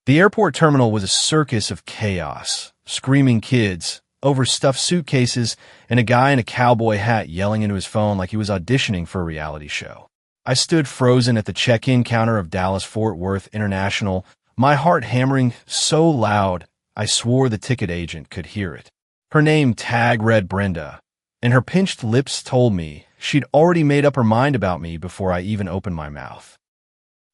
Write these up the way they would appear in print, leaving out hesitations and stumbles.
The airport terminal was a circus of chaos, screaming kids, overstuffed suitcases, and a guy in a cowboy hat yelling into his phone like he was auditioning for a reality show. I stood frozen at the check-in counter of Dallas-Fort Worth International, my heart hammering so loud I swore the ticket agent could hear it. Her name tag read Brenda, and her pinched lips told me she'd already made up her mind about me before I even opened my mouth.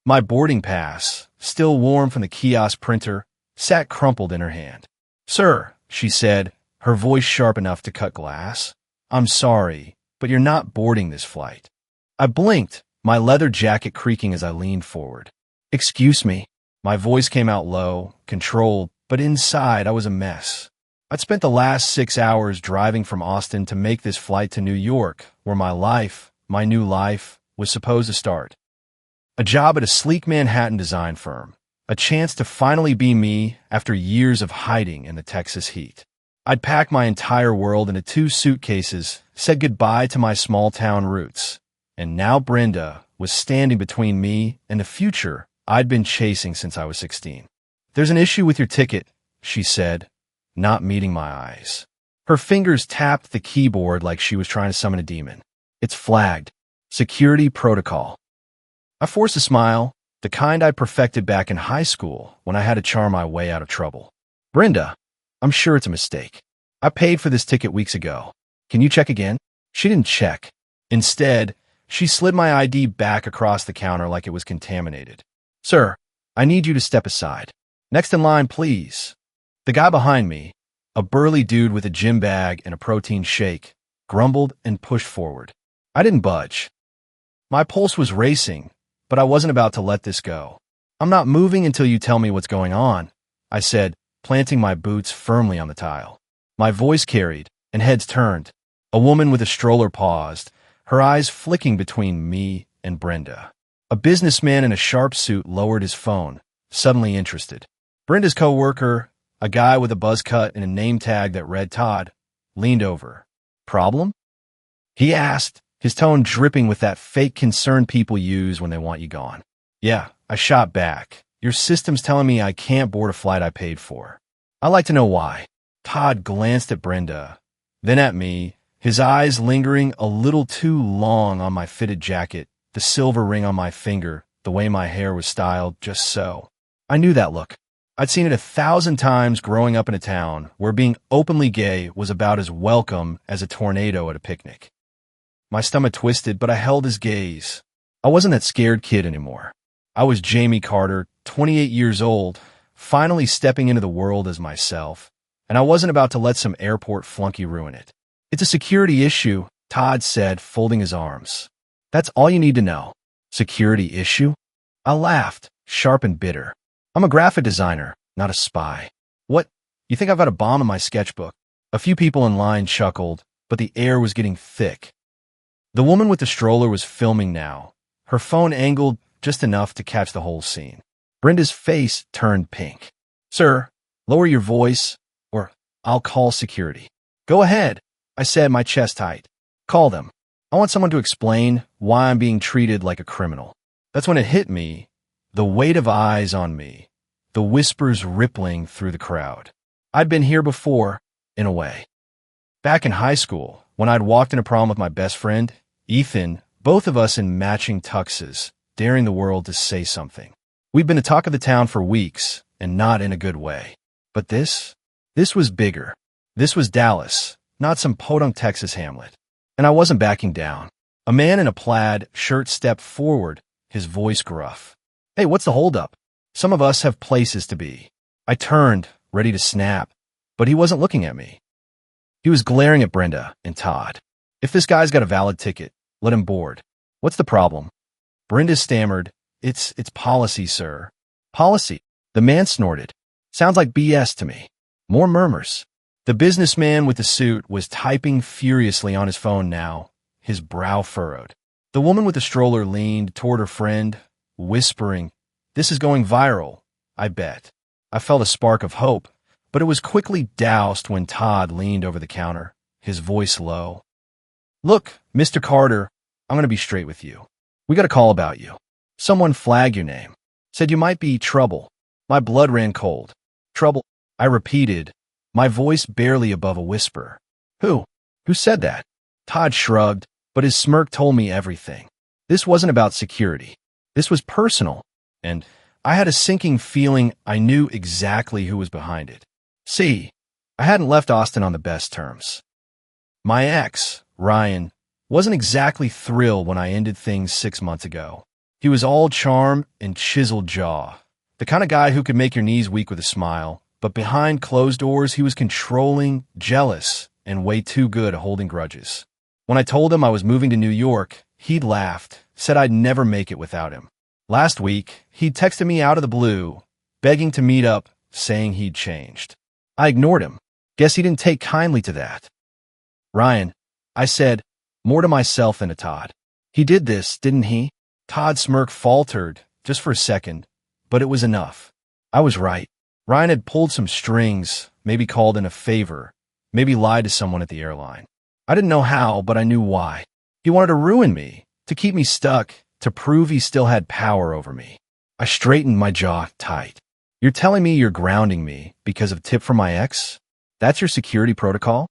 My boarding pass, still warm from the kiosk printer, sat crumpled in her hand. "Sir," she said, her voice sharp enough to cut glass, "I'm sorry, but you're not boarding this flight." I blinked, my leather jacket creaking as I leaned forward. "Excuse me." My voice came out low, controlled, but inside I was a mess. I'd spent the last 6 hours driving from Austin to make this flight to New York, where my new life, was supposed to start. A job at a sleek Manhattan design firm. A chance to finally be me after years of hiding in the Texas heat. I'd packed my entire world into 2 suitcases, said goodbye to my small-town roots. And now Brenda was standing between me and the future I'd been chasing since I was 16. "There's an issue with your ticket," she said, not meeting my eyes. Her fingers tapped the keyboard like she was trying to summon a demon. "It's flagged. Security protocol." I forced a smile, the kind I perfected back in high school when I had to charm my way out of trouble. "Brenda, I'm sure it's a mistake. I paid for this ticket weeks ago. Can you check again?" She didn't check. Instead, she slid my ID back across the counter like it was contaminated. "Sir, I need you to step aside. Next in line, please." The guy behind me, a burly dude with a gym bag and a protein shake, grumbled and pushed forward. I didn't budge. My pulse was racing, but I wasn't about to let this go. "I'm not moving until you tell me what's going on," I said, planting my boots firmly on the tile. My voice carried, and heads turned. A woman with a stroller paused, her eyes flicking between me and Brenda. A businessman in a sharp suit lowered his phone, suddenly interested. Brenda's coworker, a guy with a buzz cut and a name tag that read Todd, leaned over. "Problem?" he asked, his tone dripping with that fake concern people use when they want you gone. "Yeah," I shot back. "Your system's telling me I can't board a flight I paid for. I'd like to know why." Todd glanced at Brenda, then at me, his eyes lingering a little too long on my fitted jacket, the silver ring on my finger, the way my hair was styled, just so. I knew that look. I'd seen it 1,000 times growing up in a town where being openly gay was about as welcome as a tornado at a picnic. My stomach twisted, but I held his gaze. I wasn't that scared kid anymore. I was Jamie Carter, 28 years old, finally stepping into the world as myself, and I wasn't about to let some airport flunky ruin it. "It's a security issue," Todd said, folding his arms. "That's all you need to know." "Security issue?" I laughed, sharp and bitter. "I'm a graphic designer, not a spy." "What? You think I've got a bomb in my sketchbook?" A few people in line chuckled, but the air was getting thick. The woman with the stroller was filming now, her phone angled just enough to catch the whole scene. Brenda's face turned pink. "Sir, lower your voice, or I'll call security." "Go ahead," I said, my chest tight. "Call them. I want someone to explain why I'm being treated like a criminal." That's when it hit me, the weight of eyes on me, the whispers rippling through the crowd. I'd been here before, in a way. Back in high school, when I'd walked in a prom with my best friend, Ethan, both of us in matching tuxes, daring the world to say something. We'd been the talk of the town for weeks, and not in a good way. But this was bigger. This was Dallas, not some podunk Texas hamlet. And I wasn't backing down. A man in a plaid shirt stepped forward, his voice gruff. "Hey, what's the holdup? Some of us have places to be." I turned, ready to snap, but he wasn't looking at me. He was glaring at Brenda and Todd. "If this guy's got a valid ticket, let him board. What's the problem?" Brenda stammered, It's policy, sir." "Policy?" The man snorted. "Sounds like BS to me." More murmurs. The businessman with the suit was typing furiously on his phone now, his brow furrowed. The woman with the stroller leaned toward her friend, whispering, "This is going viral, I bet." I felt a spark of hope, but it was quickly doused when Todd leaned over the counter, his voice low. "Look, Mr. Carter, I'm going to be straight with you. We got a call about you. Someone flagged your name. Said you might be trouble." My blood ran cold. Trouble, I repeated, my voice barely above a whisper. Who? Who said that? Todd shrugged, but his smirk told me everything. This wasn't about security. This was personal, and I had a sinking feeling I knew exactly who was behind it. See, I hadn't left Austin on the best terms. My ex, Ryan, wasn't exactly thrilled when I ended things 6 months ago. He was all charm and chiseled jaw, the kind of guy who could make your knees weak with a smile, but behind closed doors he was controlling, jealous, and way too good at holding grudges. When I told him I was moving to New York, he'd laughed, said I'd never make it without him. Last week, he'd texted me out of the blue, begging to meet up, saying he'd changed. I ignored him. Guess he didn't take kindly to that. Ryan, I said, more to myself than to Todd. He did this, didn't he? Todd's smirk faltered, just for a second, but it was enough. I was right. Ryan had pulled some strings, maybe called in a favor, maybe lied to someone at the airline. I didn't know how, but I knew why. He wanted to ruin me, to keep me stuck, to prove he still had power over me. I straightened my jaw tight. You're telling me you're grounding me because of a tip from my ex? That's your security protocol?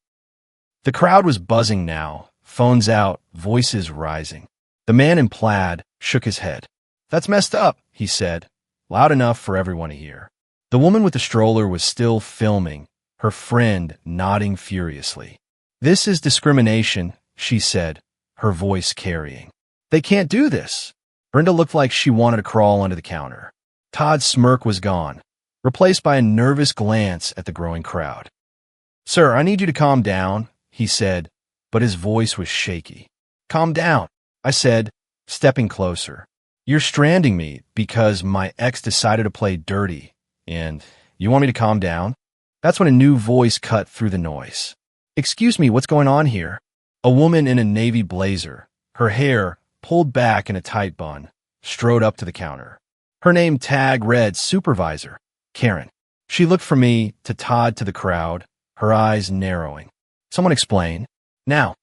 The crowd was buzzing now, phones out, voices rising. The man in plaid shook his head. That's messed up, he said, loud enough for everyone to hear. The woman with the stroller was still filming, her friend nodding furiously. This is discrimination, she said, her voice carrying. They can't do this. Brenda looked like she wanted to crawl under the counter. Todd's smirk was gone, replaced by a nervous glance at the growing crowd. Sir, I need you to calm down, he said, but his voice was shaky. Calm down, I said, stepping closer. You're stranding me because my ex decided to play dirty, and you want me to calm down? That's when a new voice cut through the noise. Excuse me, what's going on here? A woman in a navy blazer, her hair pulled back in a tight bun, strode up to the counter. Her name tag read Supervisor, Karen. She looked from me to Todd to the crowd, her eyes narrowing. Someone explain. Now.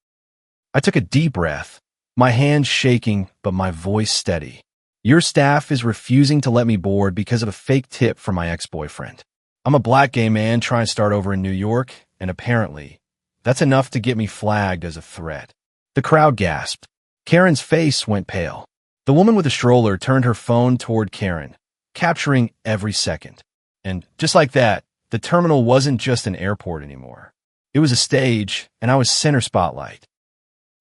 I took a deep breath, my hands shaking but my voice steady. Your staff is refusing to let me board because of a fake tip from my ex-boyfriend. I'm a black gay man trying to start over in New York, and apparently, that's enough to get me flagged as a threat. The crowd gasped. Karen's face went pale. The woman with the stroller turned her phone toward Karen, capturing every second. And just like that, the terminal wasn't just an airport anymore. It was a stage, and I was center spotlight.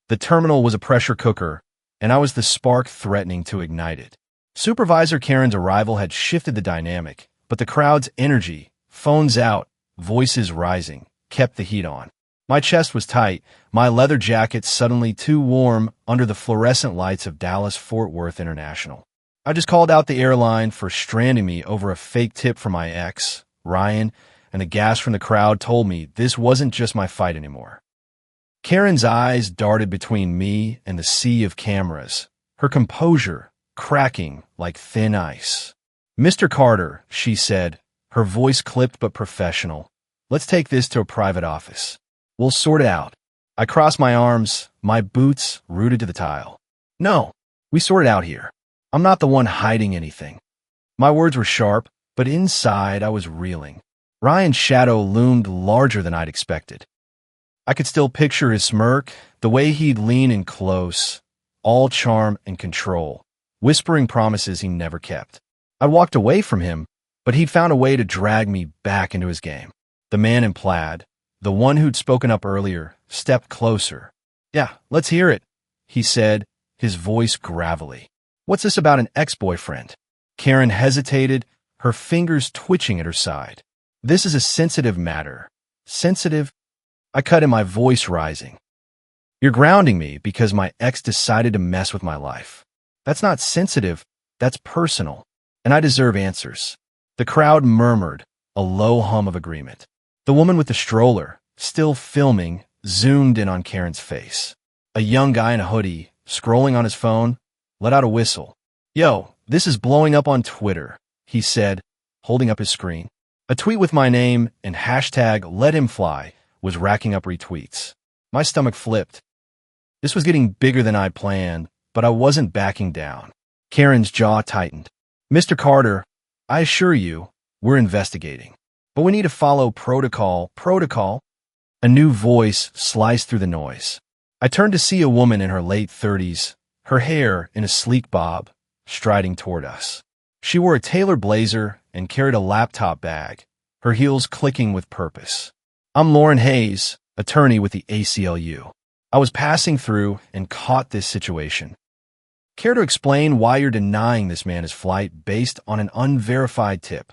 The terminal was a pressure cooker, and I was the spark threatening to ignite it. Supervisor Karen's arrival had shifted the dynamic, but the crowd's energy, phones out, voices rising, kept the heat on. My chest was tight, my leather jacket suddenly too warm under the fluorescent lights of Dallas-Fort Worth International. I just called out the airline for stranding me over a fake tip from my ex, Ryan, and the gas from the crowd told me this wasn't just my fight anymore. Karen's eyes darted between me and the sea of cameras, her composure cracking like thin ice. Mr. Carter, she said, her voice clipped but professional, let's take this to a private office. We'll sort it out. I crossed my arms, my boots rooted to the tile. No, we sort it out here. I'm not the one hiding anything. My words were sharp, but inside I was reeling. Ryan's shadow loomed larger than I'd expected. I could still picture his smirk, the way he'd lean in close, all charm and control, whispering promises he never kept. I walked away from him, but he'd found a way to drag me back into his game. The man in plaid, the one who'd spoken up earlier, stepped closer. Yeah, let's hear it, he said, his voice gravelly. What's this about an ex-boyfriend? Karen hesitated, her fingers twitching at her side. This is a sensitive matter. Sensitive? I cut in, my voice rising. You're grounding me because my ex decided to mess with my life. That's not sensitive, that's personal, and I deserve answers. The crowd murmured, a low hum of agreement. The woman with the stroller, still filming, zoomed in on Karen's face. A young guy in a hoodie, scrolling on his phone, let out a whistle. Yo, this is blowing up on Twitter, he said, holding up his screen. A tweet with my name and hashtag #LetHimFly was racking up retweets. My stomach flipped. This was getting bigger than I'd planned, but I wasn't backing down. Karen's jaw tightened. Mr. Carter, I assure you, We're investigating. But we need to follow protocol. Protocol? A new voice sliced through the noise. I turned to see a woman in her late 30s, her hair in a sleek bob, striding toward us. She wore a tailored blazer and carried a laptop bag, her heels clicking with purpose. I'm Lauren Hayes, attorney with the ACLU. I was passing through and caught this situation. Care to explain why you're denying this man his flight based on an unverified tip?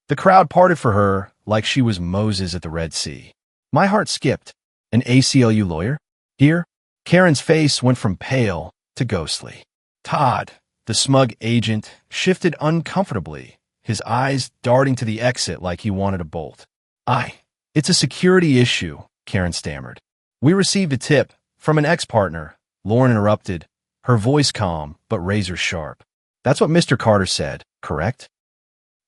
The crowd parted for her like she was Moses at the Red Sea. My heart skipped. An ACLU lawyer? Here? Karen's face went from pale to ghostly. Todd, the smug agent, shifted uncomfortably, his eyes darting to the exit like he wanted to bolt. It's a security issue, Karen stammered. We received a tip from an ex-partner, Lauren interrupted, her voice calm but razor sharp. That's what Mr. Carter said, correct?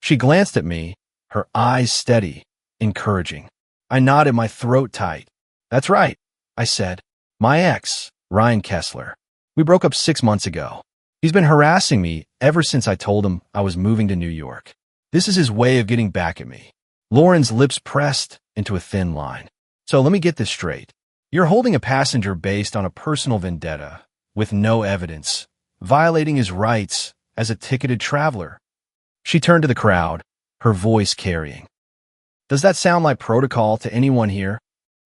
She glanced at me, her eyes steady, encouraging. I nodded, my throat tight. That's right, I said. My ex, Ryan Kessler. We broke up 6 months ago. He's been harassing me ever since I told him I was moving to New York. This is his way of getting back at me. Lauren's lips pressed into a thin line. So let me get this straight. You're holding a passenger based on a personal vendetta, with no evidence, violating his rights as a ticketed traveler. She turned to the crowd, her voice carrying. Does that sound like protocol to anyone here?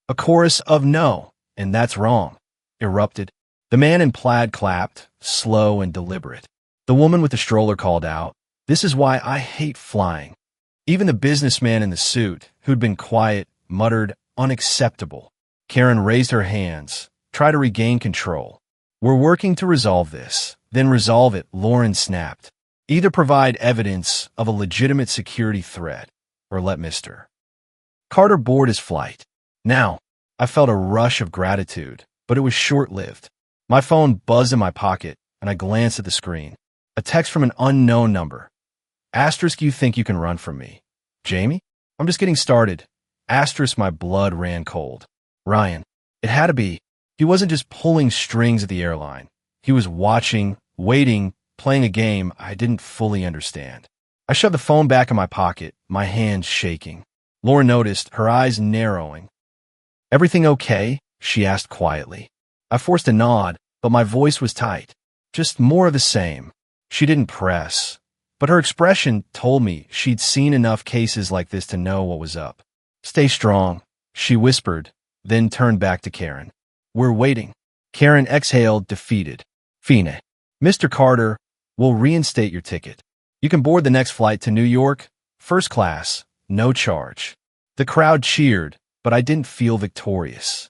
A chorus of no, and that's wrong, erupted. The man in plaid clapped, slow and deliberate. The woman with the stroller called out, this is why I hate flying. Even the businessman in the suit, who'd been quiet, muttered, unacceptable. Karen raised her hands, tried to regain control. We're working to resolve this. Then resolve it, Lauren snapped. Either provide evidence of a legitimate security threat, or let Mr. Carter board his flight. Now, I felt a rush of gratitude, but it was short-lived. My phone buzzed in my pocket, and I glanced at the screen. A text from an unknown number. Asterisk, you think you can run from me. Jamie? I'm just getting started. Asterisk, my blood ran cold. Ryan. It had to be. He wasn't just pulling strings at the airline. He was watching, waiting, playing a game I didn't fully understand. I shoved the phone back in my pocket, my hands shaking. Lauren noticed, her eyes narrowing. Everything okay? She asked quietly. I forced a nod, but my voice was tight. Just more of the same. She didn't press, but her expression told me she'd seen enough cases like this to know what was up. Stay strong, she whispered, then turned back to Karen. We're waiting. Karen exhaled, defeated. Fine. Mr. Carter, we'll reinstate your ticket. You can board the next flight to New York, first class, no charge. The crowd cheered, but I didn't feel victorious.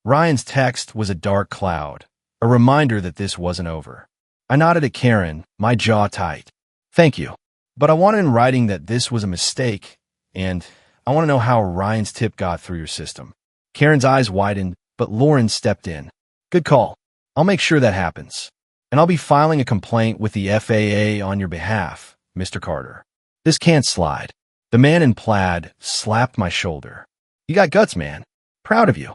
Ryan's text was a dark cloud, a reminder that this wasn't over. I nodded at Karen, my jaw tight. Thank you. But I wanted in writing that this was a mistake, and I want to know how Ryan's tip got through your system. Karen's eyes widened, but Lauren stepped in. Good call. I'll make sure that happens. And I'll be filing a complaint with the FAA on your behalf, Mr. Carter. This can't slide. The man in plaid slapped my shoulder. You got guts, man. Proud of you.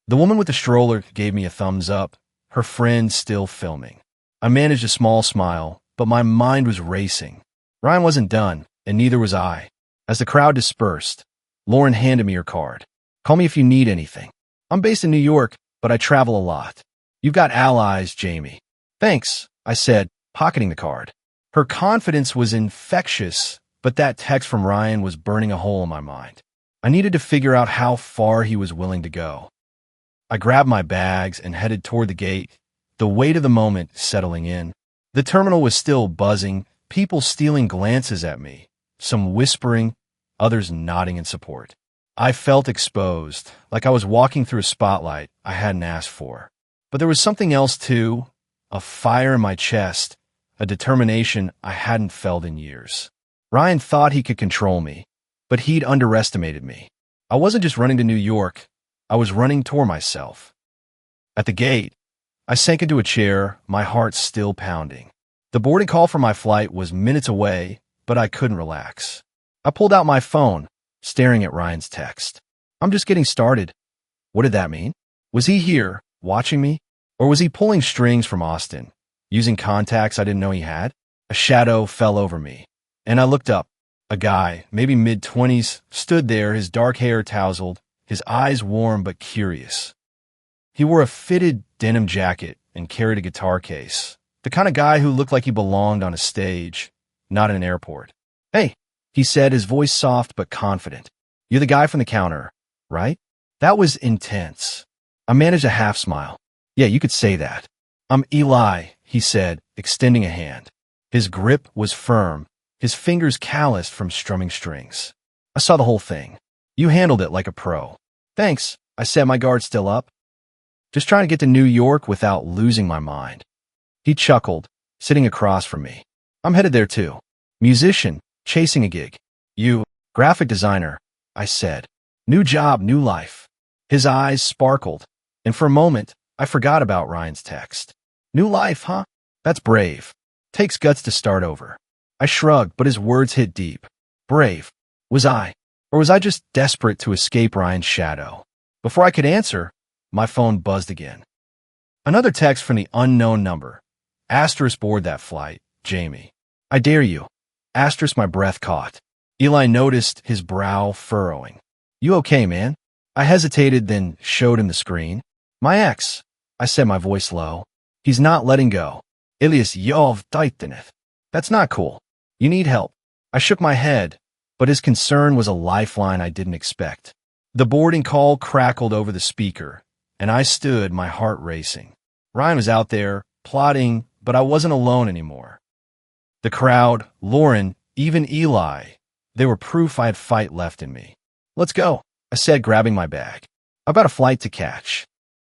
The woman with the stroller gave me a thumbs up, her friend still filming. I managed a small smile, but my mind was racing. Ryan wasn't done, and neither was I. As the crowd dispersed, Lauren handed me her card. Call me if you need anything. I'm based in New York, but I travel a lot. You've got allies, Jamie. Thanks, I said, pocketing the card. Her confidence was infectious, but that text from Ryan was burning a hole in my mind. I needed to figure out how far he was willing to go. I grabbed my bags and headed toward the gate, the weight of the moment settling in. The terminal was still buzzing, people stealing glances at me, some whispering, others nodding in support. I felt exposed, like I was walking through a spotlight I hadn't asked for. But there was something else too, a fire in my chest, a determination I hadn't felt in years. Ryan thought he could control me, but he'd underestimated me. I wasn't just running to New York, I was running toward myself. At the gate, I sank into a chair, my heart still pounding. The boarding call for my flight was minutes away, but I couldn't relax. I pulled out my phone, staring at Ryan's text. I'm just getting started. What did that mean? Was he here, watching me? Or was he pulling strings from Austin, using contacts I didn't know he had? A shadow fell over me, and I looked up. A guy, maybe mid-20s, stood there, his dark hair tousled, his eyes warm but curious. He wore a fitted denim jacket and carried a guitar case. The kind of guy who looked like he belonged on a stage, not in an airport. "Hey," he said, his voice soft but confident. "You're the guy from the counter, right?" That was intense. I managed a half smile. "Yeah, you could say that." "I'm Eli," he said, extending a hand. His grip was firm, his fingers calloused from strumming strings. I saw the whole thing. "You handled it like a pro." "Thanks," I said, my guard still up. "Just trying to get to New York without losing my mind." He chuckled, sitting across from me. "I'm headed there too. Musician, chasing a gig." "You?" "Graphic designer," I said. "New job, new life." His eyes sparkled, and for a moment, I forgot about Ryan's text. "New life, huh? That's brave. Takes guts to start over." I shrugged, but his words hit deep. Brave. Was I? Or was I just desperate to escape Ryan's shadow? Before I could answer, my phone buzzed again. Another text from the unknown number. Asterisk board that flight, Jamie. "I dare you." Asterisk my breath caught. Eli noticed, his brow furrowing. "You okay, man?" I hesitated, then showed him the screen. "My ex," I said, my voice low. "He's not letting go. Elias Yov Titaneth. That's not cool. You need help." I shook my head, but his concern was a lifeline I didn't expect. The boarding call crackled over the speaker, and I stood, my heart racing. Ryan was out there, plotting, but I wasn't alone anymore. The crowd, Lauren, even Eli, they were proof I had fight left in me. "Let's go," I said, grabbing my bag. "I've got a flight to catch."